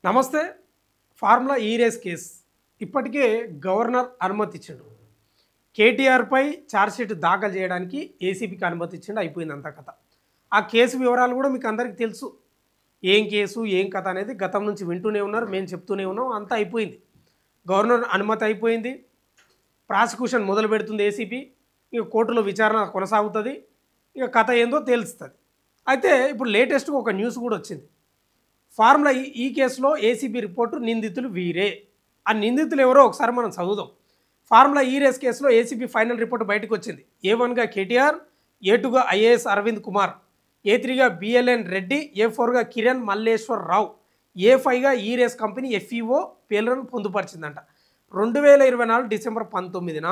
నమస్తే. ఫార్ములా ఈ race case ఇప్పటికే గవర్నర్ అనుమతి ఇచ్చిండు. కేటీఆర్పై ఛార్జ్‌షీట్ దాఖలు చేయడానికి ఏసీబీకి అనుమతి ఇచ్చిండు. అయిపోయింది అంతా కథ. ఆ కేసు వివరాలు కూడా మీకు అందరికీ తెలుసు. ఏం కేసు, ఏం కథ అనేది గతం నుంచి వింటూనే ఉన్నారు. మేము చెప్తూనే ఉన్నాం. అంతా అయిపోయింది. గవర్నర్ అనుమతి అయిపోయింది. ప్రాసిక్యూషన్ మొదలు పెడుతుంది ఏసీబీ. ఇక కోర్టులో విచారణ కొనసాగుతుంది. ఇక కథ ఏందో తెలుస్తుంది. అయితే ఇప్పుడు లేటెస్ట్‌గా ఒక న్యూస్ కూడా వచ్చింది. ఫార్ములా ఈ కేసులో ఏసీబీ రిపోర్టు నిందితులు వీరే. ఆ నిందితులు ఎవరో ఒకసారి మనం చదువుదాం. ఫార్ములా ఈ రేస్ కేసులో ఏసీబీ ఫైనల్ రిపోర్టు బయటకు వచ్చింది. ఏ1గా కేటీఆర్, ఏ2గా ఐఏఎస్ అరవింద్ కుమార్, ఏ3గా బిఎల్ఎన్ రెడ్డి, ఏ4గా కిరణ్ మల్లేశ్వర్ రావు, ఏ5గా ఈ రేస్ కంపెనీ ఎఫ్ఈఓ పేర్లను పొందుపరిచిందంట. 2024 డిసెంబర్ 19న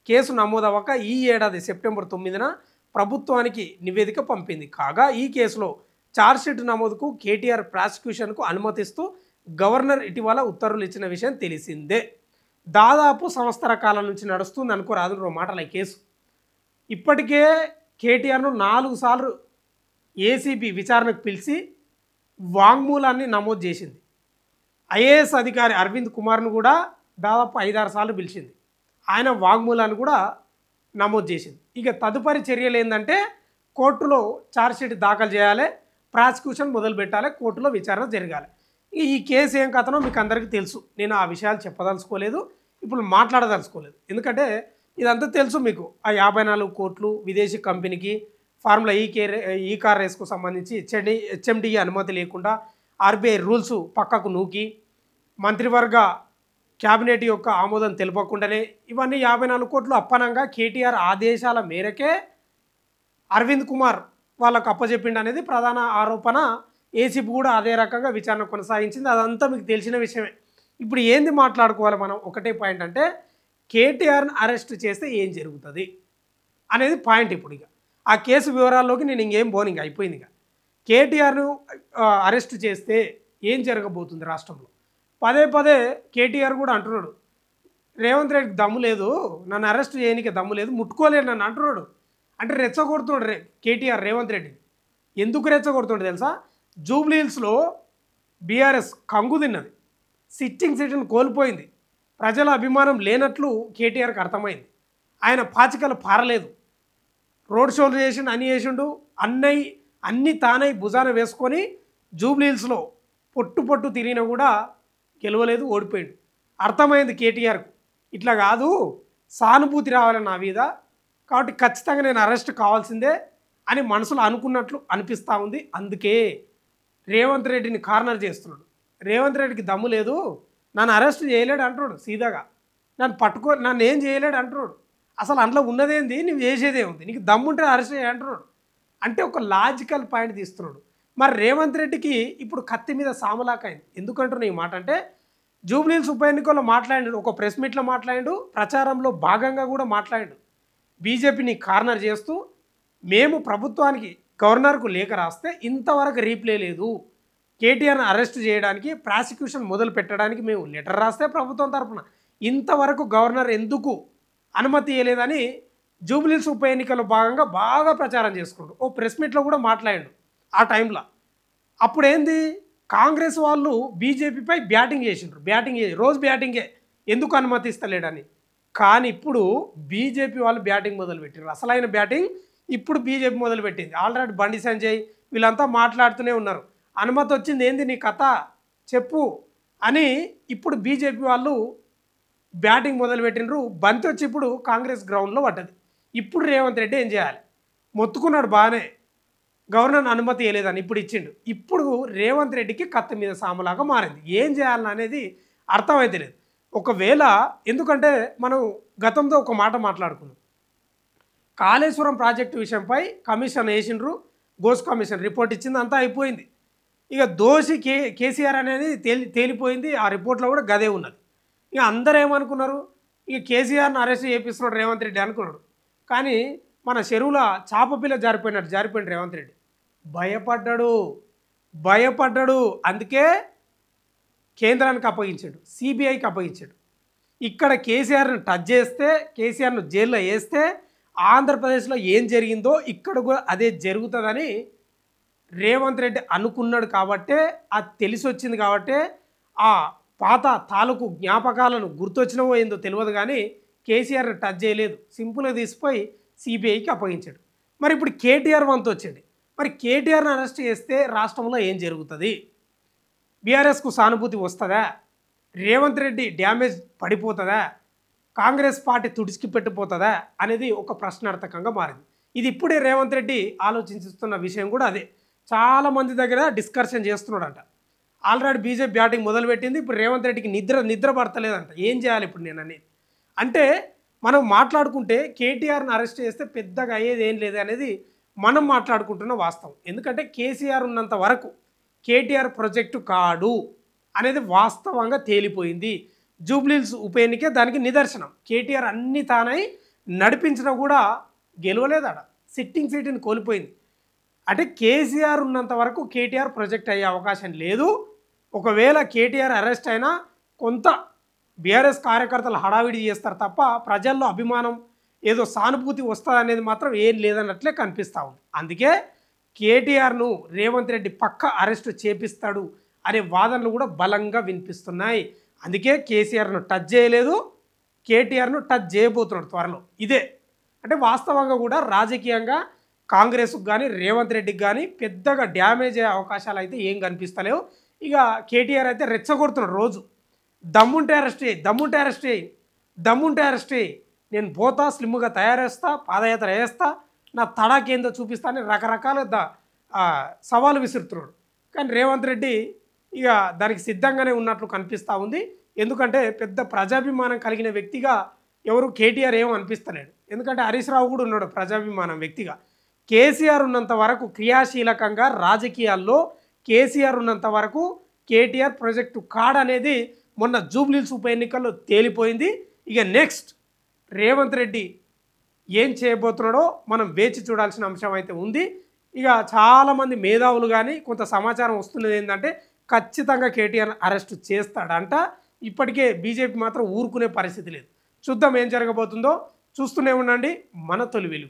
కేసు నమోదవ్వక ఈ ఏడాది సెప్టెంబర్ 9న ప్రభుత్వానికి నివేదిక పంపింది. కాగా ఈ కేసులో ఛార్జ్‌షీట్ నమోదుకు కేటీఆర్ ప్రాసిక్యూషన్కు అనుమతిస్తూ గవర్నర్ ఇటీవల ఉత్తర్వులు ఇచ్చిన విషయం తెలిసిందే. దాదాపు సంవత్సర కాలం నుంచి నడుస్తుంది అనుకోరాదు మాటల ఈ కేసు. ఇప్పటికే కేటీఆర్ను 4 సార్లు ఏసీబీ విచారణకు పిలిచి వాంగ్మూలాన్ని నమోదు చేసింది. ఐఏఎస్ అధికారి అరవింద్ కుమార్ను కూడా దాదాపు 5-6 సార్లు పిలిచింది. ఆయన వాంగ్మూలాన్ని కూడా నమోదు చేసింది. ఇక తదుపరి చర్యలు ఏంటంటే కోర్టులో ఛార్జ్‌షీట్ దాఖలు చేయాలి, ప్రాసిక్యూషన్ మొదలు పెట్టాలి, కోర్టులో విచారణ జరగాలి. ఈ కేసు ఏం కథనో మీకు అందరికీ తెలుసు. నేను ఆ విషయాలు చెప్పదలుచుకోలేదు, ఇప్పుడు మాట్లాడదలుచుకోలేదు. ఎందుకంటే ఇదంతా తెలుసు మీకు. ఆ 54 కోట్లు విదేశీ కంపెనీకి ఫార్ములా ఈ కార్ రేస్కు సంబంధించి హెచ్ఎండిఏ అనుమతి లేకుండా ఆర్బీఐ రూల్స్ పక్కకు నూకి మంత్రివర్గ క్యాబినెట్ యొక్క ఆమోదం తెలపకుండానే ఇవన్నీ 54 కోట్లు అప్పనంగా కేటీఆర్ ఆదేశాల మేరకే అరవింద్ కుమార్ వాళ్ళకు అప్పచెప్పిండు అనేది ప్రధాన ఆరోపణ. ఏసీబీ కూడా అదే రకంగా విచారణ కొనసాగించింది. అదంతా మీకు తెలిసిన విషయమే. ఇప్పుడు ఏంది మాట్లాడుకోవాలి మనం? ఒకటే పాయింట్ అంటే కేటీఆర్ని అరెస్ట్ చేస్తే ఏం జరుగుతుంది అనేది పాయింట్. ఇప్పుడు ఇక ఆ కేసు వివరాల్లోకి నేను ఇంకేం పోను, ఇంకా అయిపోయింది. ఇక కేటీఆర్ను అరెస్ట్ చేస్తే ఏం జరగబోతుంది రాష్ట్రంలో? పదే పదే కేటీఆర్ కూడా అంటున్నాడు, రేవంత్ రెడ్డికి దమ్ము లేదు, నన్ను అరెస్ట్ చేయడానికి దమ్ము లేదు, ముట్టుకోలేడు నన్ను అంటున్నాడు. అంటే రెచ్చగొడుతున్నాడు కేటీఆర్ రేవంత్ రెడ్డిని. ఎందుకు రెచ్చగొడుతుండే తెలుసా? జూబ్లీహిల్స్లో బీఆర్ఎస్ కంగు తిన్నది, సిట్టింగ్ సీటును కోల్పోయింది, ప్రజల అభిమానం లేనట్లు కేటీఆర్కి అర్థమైంది. ఆయన పాచికలు పారలేదు, రోడ్ షోలు చేసిండు, అన్నీ చేసిండు, అన్నీ తానై భుజాన వేసుకొని జూబ్లీహిల్స్లో పొట్టు తిరిగినా కూడా గెలవలేదు, ఓడిపోయాడు. అర్థమైంది కేటీఆర్కు, ఇట్లా కాదు, సానుభూతి రావాలి నా మీద, కాబట్టి ఖచ్చితంగా నేను అరెస్ట్ కావాల్సిందే అని మనసులో అనుకున్నట్లు అనిపిస్తూ ఉంది. అందుకే రేవంత్ రెడ్డిని కార్నర్ చేస్తున్నాడు. రేవంత్ రెడ్డికి దమ్ము లేదు, నన్ను అరెస్ట్ చేయలేడు అంటున్నాడు సీదాగా. నన్ను ఏం చేయలేడు అంటున్నాడు. అసలు అందులో ఉన్నదేంది, నువ్వు చేసేదే ఉంది, నీకు దమ్ముంటే అరెస్ట్ చేయ అంటున్నాడు. అంటే ఒక లాజికల్ పాయింట్ తీస్తున్నాడు. మరి రేవంత్ రెడ్డికి ఇప్పుడు కత్తి మీద సామలాకైంది. ఎందుకంటున్నా ఈ మాట అంటే జూబ్లీహిల్స్ ఉప ఎన్నికల్లో మాట్లాడాడు, ఒక ప్రెస్ మీట్లో మాట్లాడాడు, ప్రచారంలో భాగంగా కూడా మాట్లాడాడు. బీజేపీని కార్నర్ చేస్తూ మేము ప్రభుత్వానికి గవర్నర్కు లేఖ రాస్తే ఇంతవరకు రీప్లే లేదు, కేటీఆర్ని అరెస్ట్ చేయడానికి ప్రాసిక్యూషన్ మొదలు పెట్టడానికి మేము లెటర్ రాస్తే ప్రభుత్వం తరఫున ఇంతవరకు గవర్నర్ ఎందుకు అనుమతి ఇవ్వలేదని జూబ్లీహిల్స్ ఉప ఎన్నికల్లో భాగంగా బాగా ప్రచారం చేసుకుంటూ ఓ ప్రెస్ మీట్లో కూడా మాట్లాడాడు. ఆ టైంలో అప్పుడు ఏంది, కాంగ్రెస్ వాళ్ళు బీజేపీపై బ్యాటింగ్ చేసిండ్రు, రోజు బ్యాటింగే, ఎందుకు అనుమతిస్తలేడని. కానీ ఇప్పుడు బీజేపీ వాళ్ళు బ్యాటింగ్ మొదలుపెట్టారు. అసలైన బ్యాటింగ్ ఇప్పుడు బీజేపీ మొదలుపెట్టింది. ఆల్రెడీ బండి సంజయ్ వీళ్ళంతా మాట్లాడుతూనే ఉన్నారు, అనుమతి వచ్చింది, ఏంది నీ కథ చెప్పు అని. ఇప్పుడు బీజేపీ వాళ్ళు బ్యాటింగ్ మొదలుపెట్టినరు. బంతి వచ్చి ఇప్పుడు కాంగ్రెస్ గ్రౌండ్లో పడ్డది. ఇప్పుడు రేవంత్ రెడ్డి ఏం చేయాలి? మొత్తుకున్నాడు బాగానే, గవర్నర్ అనుమతి ఇవ్వలేదని, ఇప్పుడు ఇచ్చిండు. ఇప్పుడు రేవంత్ రెడ్డికి కత్తి మీద సాములాగా మారింది. ఏం చేయాలని అనేది అర్థమైతే లేదు. ఒకవేళ, ఎందుకంటే మనం గతంలో ఒక మాట మాట్లాడుకున్నాం, కాళేశ్వరం ప్రాజెక్టు విషయంపై కమిషన్ వేసిండ్రు, గోస్ కమిషన్ రిపోర్ట్ ఇచ్చింది, అంతా అయిపోయింది. ఇక దోషి కేసీఆర్ అనేది తేలిపోయింది. ఆ రిపోర్ట్లో కూడా గదే ఉన్నది. ఇక అందరూ ఏమనుకున్నారు, ఇక కేసీఆర్ని అరెస్ట్ చేపిస్తున్నాడు రేవంత్ రెడ్డి అనుకున్నాడు. కానీ మన చెరువుల చాపపిల్ల జారిపోయినాడు రేవంత్ రెడ్డి. భయపడ్డాడు. అందుకే కేంద్రానికి అప్పగించాడు, సిబిఐకి అప్పగించాడు. ఇక్కడ కేసీఆర్ని టచ్ చేస్తే, కేసీఆర్ను జైల్లో వేస్తే ఆంధ్రప్రదేశ్లో ఏం జరిగిందో ఇక్కడ కూడా అదే జరుగుతుందని రేవంత్ రెడ్డి అనుకున్నాడు కాబట్టే అది తెలిసి వచ్చింది కాబట్టే ఆ పాత తాలూకు జ్ఞాపకాలను గుర్తొచ్చినవో ఏందో తెలియదు కానీ కేసీఆర్ని టచ్ చేయలేదు. సింపుల్గా తీసిపోయి సిబిఐకి అప్పగించాడు. మరి ఇప్పుడు కేటీఆర్ వంతు వచ్చింది. మరి కేటీఆర్ని అరెస్ట్ చేస్తే రాష్ట్రంలో ఏం జరుగుతుంది? బీఆర్ఎస్కు సానుభూతి వస్తుందా? రేవంత్ రెడ్డి డ్యామేజ్ పడిపోతుందా? కాంగ్రెస్ పార్టీ తుడిచికి పెట్టిపోతుందా అనేది ఒక ప్రశ్నార్థకంగా మారింది. ఇది ఇప్పుడే రేవంత్ రెడ్డి ఆలోచిస్తున్న విషయం కూడా అదే. చాలామంది దగ్గర డిస్కషన్ చేస్తున్నాడంట. ఆల్రెడీ బీజేపీ బ్యాటింగ్ మొదలుపెట్టింది. ఇప్పుడు రేవంత్ రెడ్డికి నిద్ర పడతలేదంట. ఏం చేయాలి ఇప్పుడు నేను అనేది? అంటే మనం మాట్లాడుకుంటే కేటీఆర్ని అరెస్ట్ చేస్తే పెద్దగా అయ్యేది ఏం లేదు అనేది మనం మాట్లాడుకుంటున్న వాస్తవం. ఎందుకంటే కేసీఆర్ ఉన్నంత వరకు కేటీఆర్ ప్రాజెక్టు కాడు అనేది వాస్తవంగా తేలిపోయింది. జూబ్లీహిల్స్ ఉప ఎన్నికే దానికి నిదర్శనం. కేటీఆర్ అన్ని తానై నడిపించినా కూడా గెలవలేదట. సిట్టింగ్ సీటుని కోల్పోయింది. అంటే కేసీఆర్ ఉన్నంత వరకు కేటీఆర్ ప్రాజెక్ట్ అయ్యే అవకాశం లేదు. ఒకవేళ కేటీఆర్ అరెస్ట్ అయినా కొంత బీఆర్ఎస్ కార్యకర్తలు హడావిడి చేస్తారు తప్ప ప్రజల్లో అభిమానం ఏదో సానుభూతి వస్తుంది అనేది మాత్రం ఏం లేదన్నట్లే కనిపిస్తూ ఉంది. అందుకే కేటీఆర్ను రేవంత్ రెడ్డి పక్క అరెస్టు చేపిస్తాడు అనే వాదనలు కూడా బలంగా వినిపిస్తున్నాయి. అందుకే కేసీఆర్ను టచ్ చేయలేదు, కేటీఆర్ను టచ్ చేయబోతున్నాడు త్వరలో. ఇదే అంటే వాస్తవంగా కూడా రాజకీయంగా కాంగ్రెస్కు కానీ రేవంత్ రెడ్డికి కానీ పెద్దగా డ్యామేజ్ అయ్యే అవకాశాలు అయితే ఏం కనిపిస్తలేవు. ఇక కేటీఆర్ అయితే రెచ్చగొడుతున్నాడు రోజు. దమ్ముంటే అరెస్ట్ చేయి, దమ్ముంటే అరెస్ట్ చేయి, దమ్ముంటే అరెస్ట్ చేయి, నేను పోతా, స్లిమ్గా తయారేస్తా, పాదయాత్ర వేస్తా, నా తడాకేందో చూపిస్తానని రకరకాల సవాలు విసురుతున్నాడు. కానీ రేవంత్ రెడ్డి ఇక దానికి సిద్ధంగానే ఉన్నట్లు కనిపిస్తూ ఉంది. ఎందుకంటే పెద్ద ప్రజాభిమానం కలిగిన వ్యక్తిగా ఎవరు కేటీఆర్ ఏమో అనిపిస్తలేడు. ఎందుకంటే హరీష్ రావు కూడా ఉన్నాడు ప్రజాభిమానం వ్యక్తిగా. కేసీఆర్ ఉన్నంత వరకు క్రియాశీలకంగా రాజకీయాల్లో కేసీఆర్ ఉన్నంత వరకు కేటీఆర్ ప్రాజెక్టు కాడనేది మొన్న జూబ్లీహిల్స్ ఉప ఎన్నికల్లో తేలిపోయింది. ఇక నెక్స్ట్ రేవంత్ రెడ్డి ఏం చేయబోతున్నాడో మనం వేచి చూడాల్సిన అంశం అయితే ఉంది. ఇక చాలామంది మేధావులు కానీ కొంత సమాచారం వస్తున్నది ఏంటంటే ఖచ్చితంగా కేటీఆర్ అరెస్ట్ చేస్తాడంట. ఇప్పటికే బీజేపీ మాత్రం ఊరుకునే పరిస్థితి లేదు. చూద్దాం ఏం జరగబోతుందో. చూస్తూనే ఉండండి మన తొలి వెలుగు.